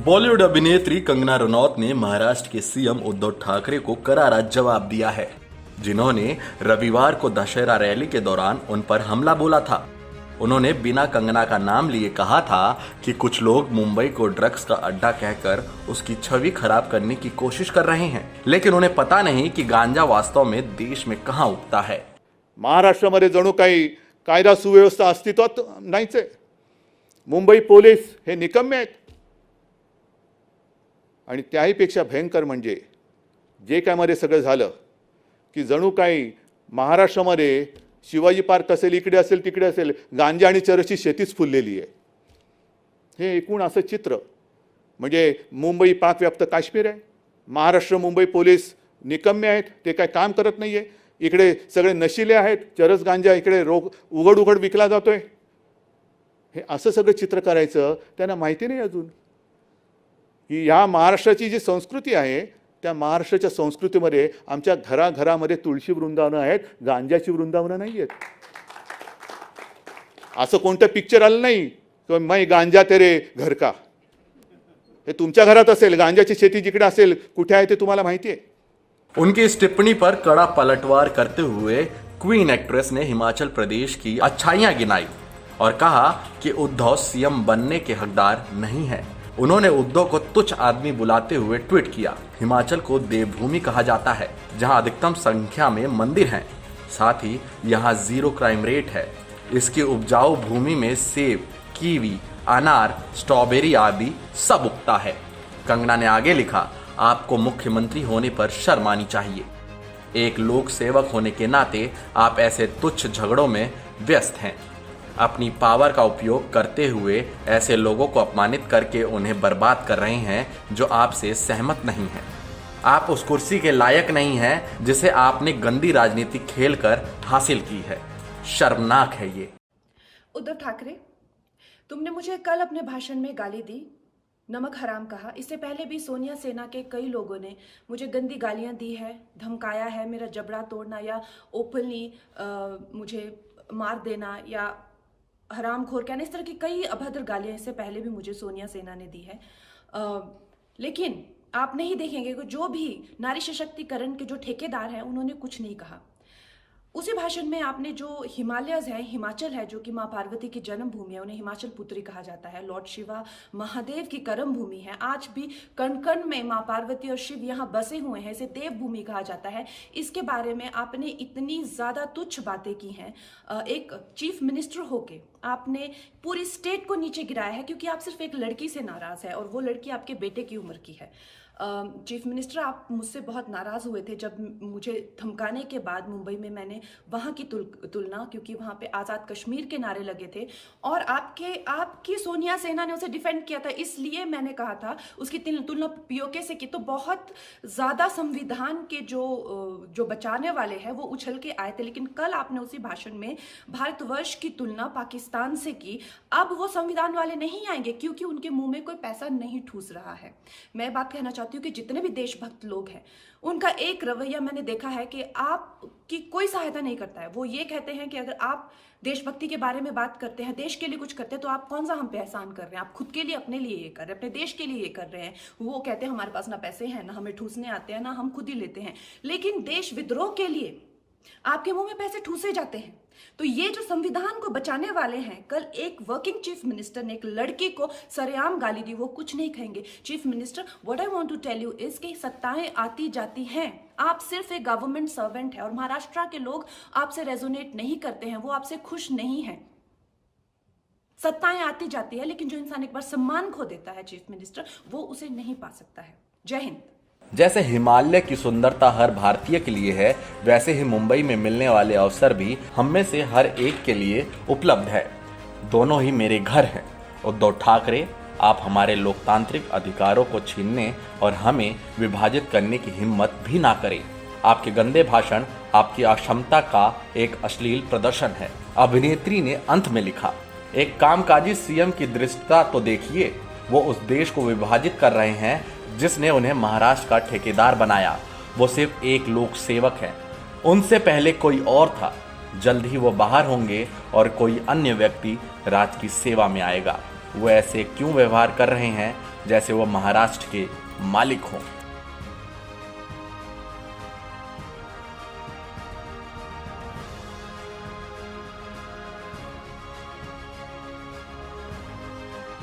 बॉलीवुड अभिनेत्री कंगना रनौत ने महाराष्ट्र के सीएम उद्धव ठाकरे को करारा जवाब दिया है, जिन्होंने रविवार को दशहरा रैली के दौरान उन पर हमला बोला था। उन्होंने बिना कंगना का नाम लिए कहा था कि कुछ लोग मुंबई को ड्रग्स का अड्डा कहकर उसकी छवि खराब करने की कोशिश कर रहे हैं, लेकिन उन्हें पता नहीं कि गांजा वास्तव में देश में कहां उगता है। महाराष्ट्रामध्ये जणू काही कायदा सुव्यवस्था अस्तित्वात नाहीच आहे। मुंबई पोलीस हे निकम्मे आहेत आणि त्याहीपेक्षा भयंकर म्हणजे जे काय मध्ये सगळं झालं की जणू काही महाराष्ट्रामध्ये शिवाजी पार्क असेल, इकडे असेल, तिकडे असेल, गांजा आणि चरसची शेतीच फुललेली आहे। हे एकूण असं चित्र म्हणजे मुंबई पाकव्याप्त काश्मीर आहे। महाराष्ट्र मुंबई पोलीस निकम्मे आहेत, ते काय काम करत नाहीये। इकडे सगळे नशिले आहेत, चरस गांजा इकडे उघड उघड विकला जातोय। हे असं सगळं चित्र करायचं त्यांना माहिती नाही अजून की या महाराष्ट्राची जी संस्कृती आहे त्या महाराष्ट्राच्या संस्कृतीमध्ये आमच्या घराघरामध्ये तुळशी वृंदावनं आहेत, गांजाची वृंदावनं नाही आहेत। असं कोणतं पिक्चर आलं नाही की मैं गांजा तेरे घर का, हे तुमच्या घरात असेल। गांजाची शेती जिकडे असेल कुठे आहे ते तुम्हाला माहिती आहे। उनकी इस टिप्पणी पर कड़ा पलटवार करते हुए क्वीन एक्ट्रेस ने हिमाचल प्रदेश की अच्छाइयां गिनाई और कहा कि उद्धव सीएम बनने के हकदार नहीं है। उन्होंने उद्धव को तुच्छ आदमी बुलाते हुए ट्वीट किया। हिमाचल को देवभूमि कहा जाता है, जहां अधिकतम संख्या में मंदिर हैं, साथ ही यहां 0 क्राइम रेट है। इसकी उपजाऊ भूमि में सेब, कीवी, अनार, स्ट्रॉबेरी आदि सब उगता है। कंगना ने आगे लिखा, आपको मुख्यमंत्री होने पर शर्म आनी चाहिए। एक लोक सेवक होने के नाते आप ऐसे तुच्छ झगड़ों में व्यस्त हैं। अपनी पावर का उपयोग करते हुए ऐसे लोगों को अपमानित करके उन्हें बर्बाद कर रहे हैं जो आपसे सहमत नहीं है। आप उस कुर्सी के लायक नहीं हैं जिसे आपने गंदी राजनीति खेलकर हासिल की है। शर्मनाक है ये। उद्धव ठाकरे, तुमने मुझे कल अपने भाषण में गाली दी, नमक हराम कहा। इससे पहले भी सोनिया सेना के कई लोगों ने मुझे गंदी गालियां दी है, धमकाया है, मेरा जबड़ा तोड़ना या ओपनली मुझे मार देना या हरामखोर कहना, इस तरह की कई अभद्र गालियां इससे पहले भी मुझे सोनिया सेना ने दी है। लेकिन आप नहीं देखेंगे कि जो भी नारी सशक्तिकरण के जो ठेकेदार हैं उन्होंने कुछ नहीं कहा। उसी भाषण में आपने जो हिमालयज है, हिमाचल है, जो कि माँ पार्वती की जन्मभूमि है, उन्हें हिमाचल पुत्री कहा जाता है, लॉर्ड शिवा महादेव की कर्म भूमि है। आज भी कण कण में माँ पार्वती और शिव यहाँ बसे हुए हैं, इसे देवभूमि कहा जाता है। इसके बारे में आपने इतनी ज़्यादा तुच्छ बातें की हैं। एक चीफ मिनिस्टर होके आपने पूरी स्टेट को नीचे गिराया है, क्योंकि आप सिर्फ एक लड़की से नाराज है और वो लड़की आपके बेटे की उम्र की है। चीफ मिनिस्टर, आप मुझसे बहुत नाराज़ हुए थे जब मुझे धमकाने के बाद मुंबई में मैंने वहाँ की तुलना, क्योंकि वहाँ पे आज़ाद कश्मीर के नारे लगे थे और आपकी सोनिया सेना ने उसे डिफेंड किया था, इसलिए मैंने कहा था उसकी तुलना पीओके से की। तो बहुत ज़्यादा संविधान के जो बचाने वाले हैं वो उछल के आए थे, लेकिन कल आपने उसी भाषण में भारतवर्ष की तुलना पाकिस्तान से की। अब वो संविधान वाले नहीं आएंगे क्योंकि उनके मुंह में कोई पैसा नहीं ठूस रहा है। मैं बात कहना चाहती हूँ कि जितने भी देशभक्त लोग हैं उनका एक रवैया मैंने देखा है कि आपकी कोई सहायता नहीं करता है। वो ये कहते हैं कि अगर आप देशभक्ति के बारे में बात करते हैं, देश के लिए कुछ करते हैं, तो आप कौन सा हम पे एहसान कर रहे हैं? आप खुद के लिए, अपने लिए ये कर रहे हैं, अपने देश के लिए ये कर रहे हैं। वो कहते हैं हमारे पास ना पैसे हैं, ना हमें ठूसने आते हैं, ना हम खुद ही लेते हैं। लेकिन देश विद्रोह के लिए आपके मुंह में पैसे ठूसे जाते हैं। तो ये जो संविधान को बचाने वाले हैं, कल एक वर्किंग चीफ मिनिस्टर ने एक लड़की को सरेआम गाली दी, वो कुछ नहीं कहेंगे। Chief minister, what I want to tell you is कि सत्ताएं आती जाती हैं। आप सिर्फ एक गवर्नमेंट सर्वेंट है और महाराष्ट्र के लोग आपसे रेजोनेट नहीं करते हैं, वो आपसे खुश नहीं हैं। सत्ताएं आती जाती है, लेकिन जो इंसान एक बार सम्मान खो देता है चीफ मिनिस्टर, वो उसे नहीं पा सकता है। जय हिंद। जैसे हिमालय की सुंदरता हर भारतीय के लिए है, वैसे ही मुंबई में मिलने वाले अवसर भी हम में से हर एक के लिए उपलब्ध है। दोनों ही मेरे घर हैं। उद्धव ठाकरे, आप हमारे लोकतांत्रिक अधिकारों को छीनने और हमें विभाजित करने की हिम्मत भी ना करें। आपके गंदे भाषण आपकी अक्षमता का एक अश्लील प्रदर्शन है। अभिनेत्री ने अंत में लिखा, एक कामकाजी सीएम की दृष्टता तो देखिए, वो उस देश को विभाजित कर रहे हैं जिसने उन्हें महाराष्ट्र का ठेकेदार बनाया। वो सिर्फ एक लोक सेवक है, उनसे पहले कोई और था। जल्द ही वो बाहर होंगे और कोई अन्य व्यक्ति राज की सेवा में आएगा। वो ऐसे क्यों व्यवहार कर रहे हैं जैसे वह महाराष्ट्र के मालिक हों।